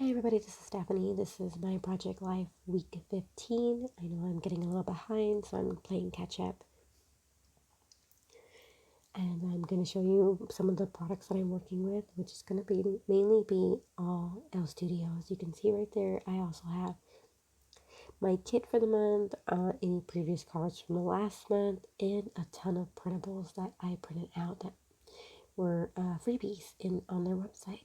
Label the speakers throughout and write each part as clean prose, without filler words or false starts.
Speaker 1: Hey everybody, this is Stephanie. This is my Project Life week 15. I know I'm getting a little behind, so I'm playing catch up. And I'm going to show you some of the products that I'm working with, which is going to be mainly be all Elle Studio. As you can see right there, I also have my kit for the month, any previous cards from the last month, and a ton of printables that I printed out that were freebies on their website.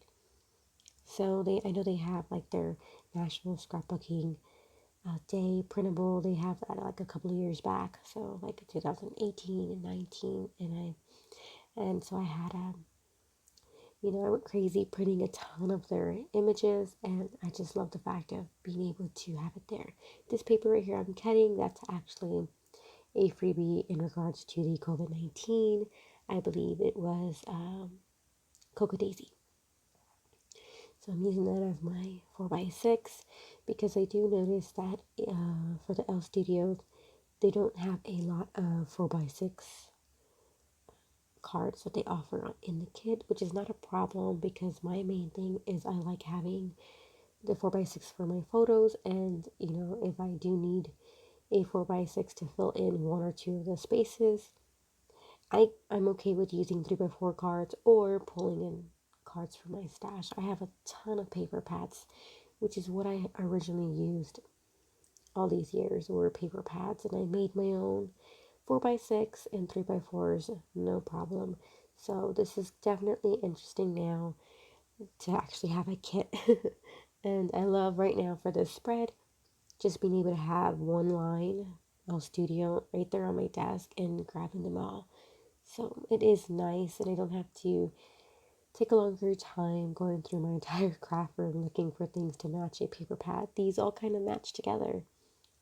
Speaker 1: So I know they have like their National Scrapbooking Day printable. They have that like a couple of years back, so like 2018 and 19, and so I had I went crazy printing a ton of their images, and I just love the fact of being able to have it there. This paper right here I'm cutting, that's actually a freebie in regards to the COVID-19. I believe it was Cocoa Daisy. So I'm using that as my 4x6 because I do notice that for the Elle Studios, they don't have a lot of 4x6 cards that they offer in the kit, which is not a problem because my main thing is I like having the 4x6 for my photos, and if I do need a 4x6 to fill in one or two of the spaces, I'm okay with using 3x4 cards or pulling in cards from my stash. I have a ton of paper pads, which is what I originally used all these years, were paper pads, and I made my own 4x6 and 3x4s, no problem. So this is definitely interesting now to actually have a kit. And I love right now for this spread, just being able to have one line, Elle Studio, right there on my desk and grabbing them all. So it is nice, and I don't have to take a longer time going through my entire craft room looking for things to match a paper pad. These all kind of match together,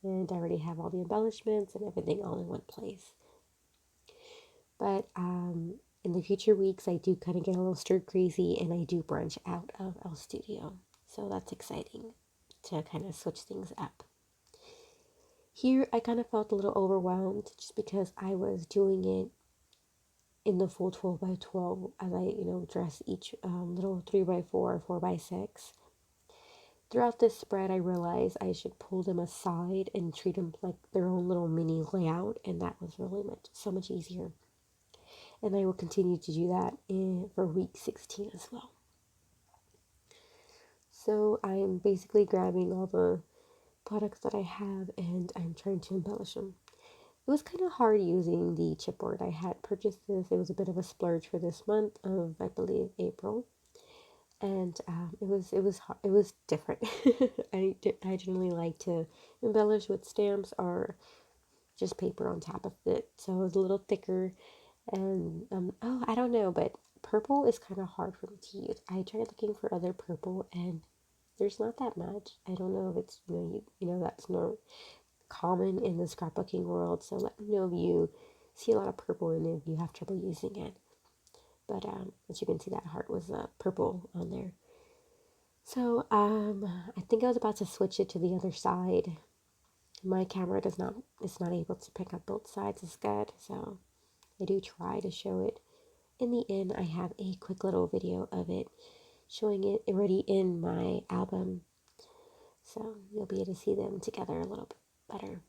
Speaker 1: and I already have all the embellishments and everything all in one place. But in the future weeks, I do kind of get a little stir crazy, and I do branch out of Elle Studio. So that's exciting to kind of switch things up. Here, I kind of felt a little overwhelmed just because I was doing it in the full 12 by 12 as I, dress each little 3 by 4, 4 by 6. Throughout this spread, I realized I should pull them aside and treat them like their own little mini layout, and that was really so much easier. And I will continue to do that for week 16 as well. So I'm basically grabbing all the products that I have, and I'm trying to embellish them. It was kind of hard using the chipboard. I had purchased this. It was a bit of a splurge for this month of, I believe, April, and it was different. I generally like to embellish with stamps or just paper on top of it, so it was a little thicker. And I don't know, but purple is kind of hard for me to use. I tried looking for other purple, and there's not that much. I don't know if it's that's not common in the scrapbooking world. So let me know if you see a lot of purple and if you have trouble using it. But as you can see, that heart was purple on there. So I think I was about to switch it to the other side. My camera is not able to pick up both sides as good, so I do try to show it. In the end, I have a quick little video of it showing it already in my album, so you'll be able to see them together a little bit better.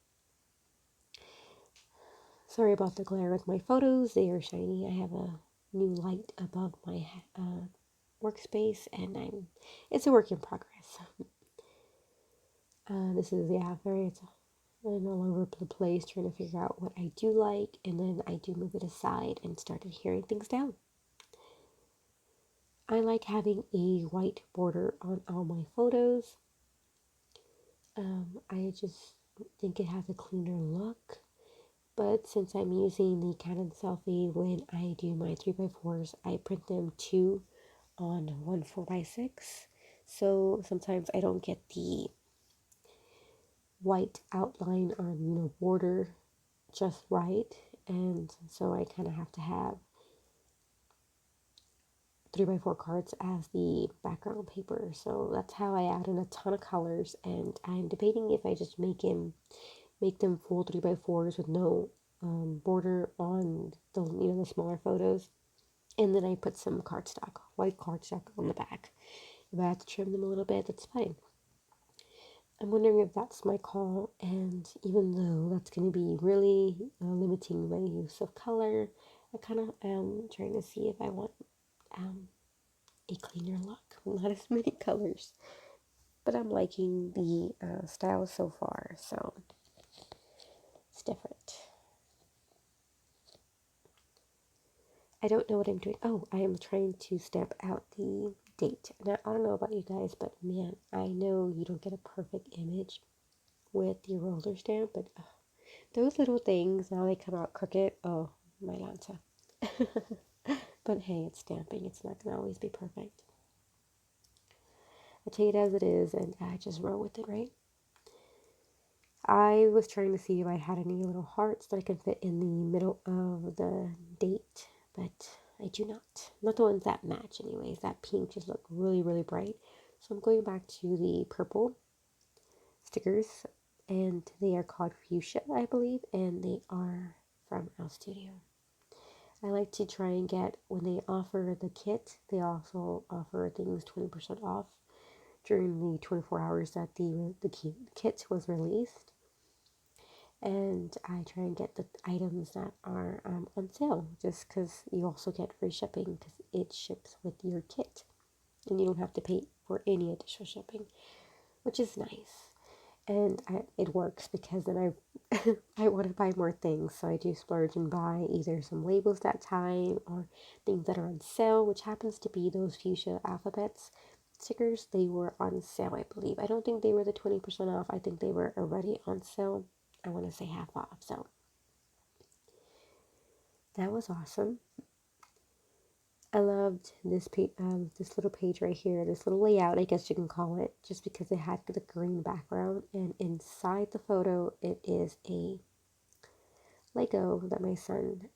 Speaker 1: Sorry about the glare with my photos. They are shiny. I have a new light above my workspace, and it's a work in progress. This is, I'm all over the place trying to figure out what I do like, and then I do move it aside and start adhering things down. I like having a white border on all my photos. I just think it has a cleaner look. But since I'm using the Canon Selfie when I do my 3x4s, I print them 2 on 1 4x6. So sometimes I don't get the white outline on, border just right. And so I kind of have to have 3x4 cards as the background paper. So that's how I add in a ton of colors. And I'm debating if I just make them full 3x4s with no border on the smaller photos, and then I put some white cardstock on the back, If I have to trim them a little bit, that's fine. I'm wondering if that's my call, and even though that's going to be really limiting my use of color, I kind of am trying to see if I want um, a cleaner look, not as many colors. But I'm liking the style so far, so it's different. I don't know what I'm doing. Oh, I am trying to stamp out the date. Now, I don't know about you guys, but man, I know you don't get a perfect image with the roller stamp, but those little things, now they come out crooked. Oh, my Lanta. But hey, it's stamping. It's not going to always be perfect. I take it as it is, and I just roll with it, right? I was trying to see if I had any little hearts that I could fit in the middle of the date, but I do not. Not the ones that match, anyways. That pink just looked really, really bright. So I'm going back to the purple stickers, and they are called Fuchsia, I believe, and they are from Elle Studio. I like to try and get, when they offer the kit, they also offer things 20% off during the 24 hours that the kit was released. And I try and get the items that are on sale just because you also get free shipping because it ships with your kit and you don't have to pay for any additional shipping, which is nice. And it works because then I want to buy more things, so I do splurge and buy either some labels that time or things that are on sale, which happens to be those fuchsia alphabets stickers. They were on sale, I believe. I don't think they were the 20% off. I think they were already on sale. I want to say half off. So that was awesome. I loved this little page right here, this little layout, I guess you can call it, just because it had the green background, and inside the photo, it is a Lego that my son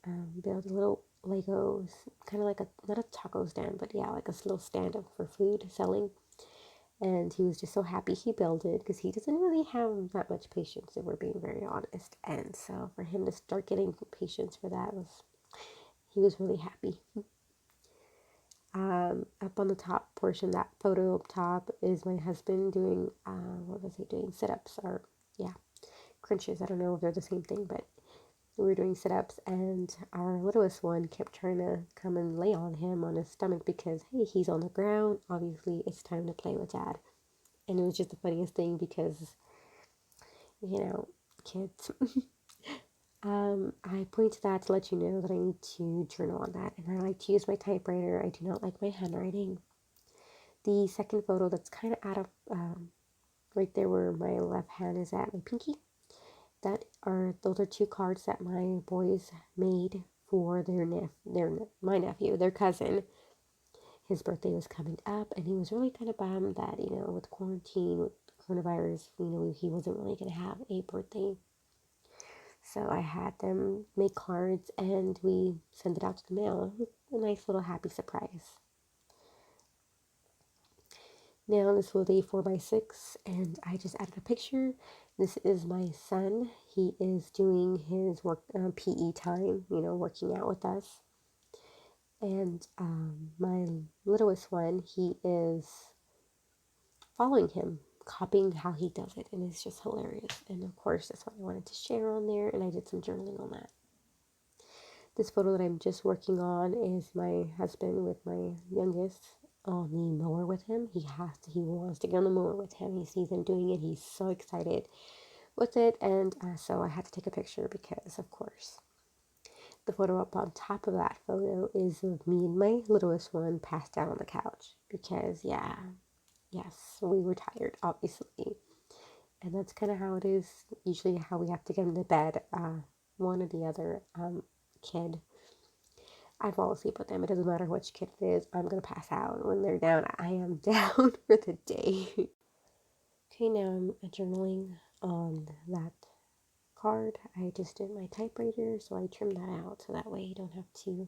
Speaker 1: built. A little Legos, kind of like not a taco stand, but yeah, like a little stand up for food selling. And he was just so happy he built it because he doesn't really have that much patience, if we're being very honest. And so for him to start getting patience for that he was really happy. Up on the top portion, that photo up top is my husband doing, what was he doing? Sit ups, or yeah, crunches. I don't know if they're the same thing, but we were doing sit ups, and our littlest one kept trying to come and lay on him on his stomach because, hey, he's on the ground. Obviously, it's time to play with dad. And it was just the funniest thing because, kids. I point to that to let you know that I need to journal on that, and I like to use my typewriter. I do not like my handwriting. The second photo that's kind of out of right there where my left hand is at, my pinky. Those are two cards that my boys made for my nephew, their cousin. His birthday was coming up, and he was really kind of bummed that with quarantine, with coronavirus, he wasn't really gonna have a birthday. So I had them make cards, and we sent it out to the mail. A nice little happy surprise. Now this will be 4x6, and I just added a picture. This is my son. He is doing his work PE time, working out with us. And my littlest one, he is following him, copying how he does it, and it's just hilarious. And of course, that's what I wanted to share on there, and I did some journaling on that. This photo that I'm just working on is my husband with my youngest on the mower with him. He wants to get on the mower with him. He sees him doing it. He's so excited with it. And so I had to take a picture because, of course, the photo up on top of that photo is of me and my littlest one passed out on the couch because, yes, we were tired, obviously. And that's kind of how it is, usually how we have to get into bed, one or the other kid. I fall asleep with them. It doesn't matter which kid it is. I'm going to pass out. When they're down, I am down for the day. Okay, now I'm journaling on that card. I just did my typewriter, so I trimmed that out so that way you don't have to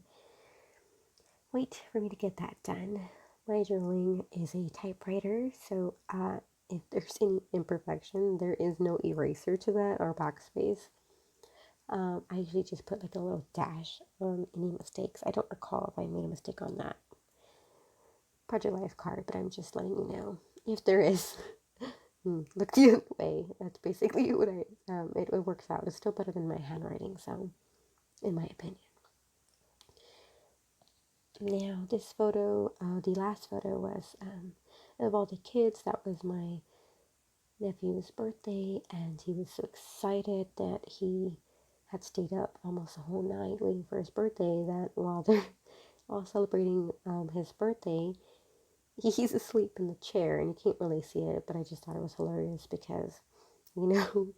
Speaker 1: wait for me to get that done. My journaling is a typewriter, so if there's any imperfection, there is no eraser to that or backspace. I usually just put like a little dash on any mistakes. I don't recall if I made a mistake on that. Project Life card, but I'm just letting you know if there is. Look the other way. That's basically what it works out. It's still better than my handwriting, so, in my opinion. Now, this photo, the last photo was of all the kids. That was my nephew's birthday, and he was so excited that he had stayed up almost a whole night waiting for his birthday, that while they're all celebrating his birthday, he's asleep in the chair, and you can't really see it, but I just thought it was hilarious because, you know,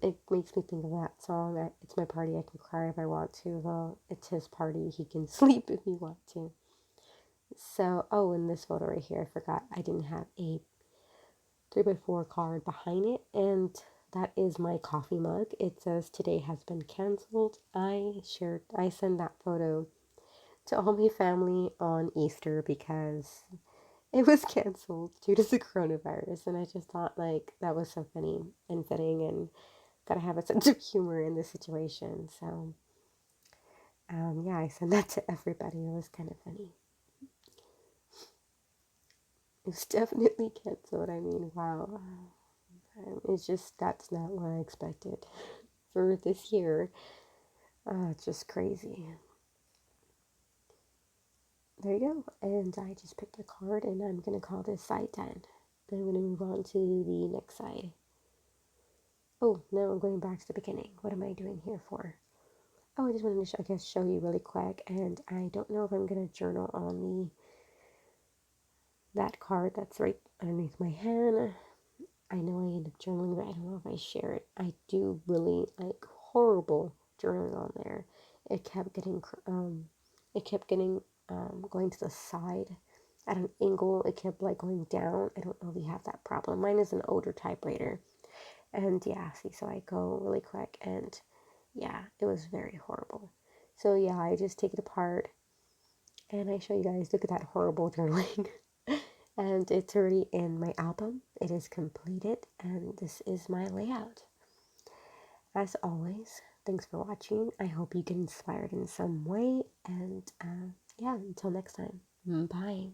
Speaker 1: it makes me think of that song, It's My Party, I Can Cry If I Want To. Well, it's his party, he can sleep if he wants to. So, oh, in this photo right here, I forgot I didn't have a 3x4 card behind it, and that is my coffee mug. It says today has been canceled. I sent that photo to all my family on Easter because it was canceled due to the coronavirus, and I just thought like that was so funny and fitting, and gotta have a sense of humor in this situation. So yeah, I sent that to everybody. It was kind of funny. It was definitely canceled. I mean, wow. It's just, that's not what I expected for this year. It's just crazy. There you go. And I just picked a card, and I'm going to call this side 10. Then I'm going to move on to the next side. Oh, now I'm going back to the beginning. What am I doing here for? Oh, I just wanted to, show you really quick. And I don't know if I'm going to journal on that card that's right underneath my hand. I know I end up journaling, but I don't know if I share it. I do really horrible journaling on there. It kept getting, going to the side at an angle. It kept going down. I don't know if you have that problem. Mine is an older typewriter, and yeah, see, so I go really quick, and yeah, it was very horrible. So yeah, I just take it apart, and I show you guys. Look at that horrible journaling. And it's already in my album. It is completed, and this is my layout. As always, thanks for watching. I hope you get inspired in some way, and yeah, until next time, bye.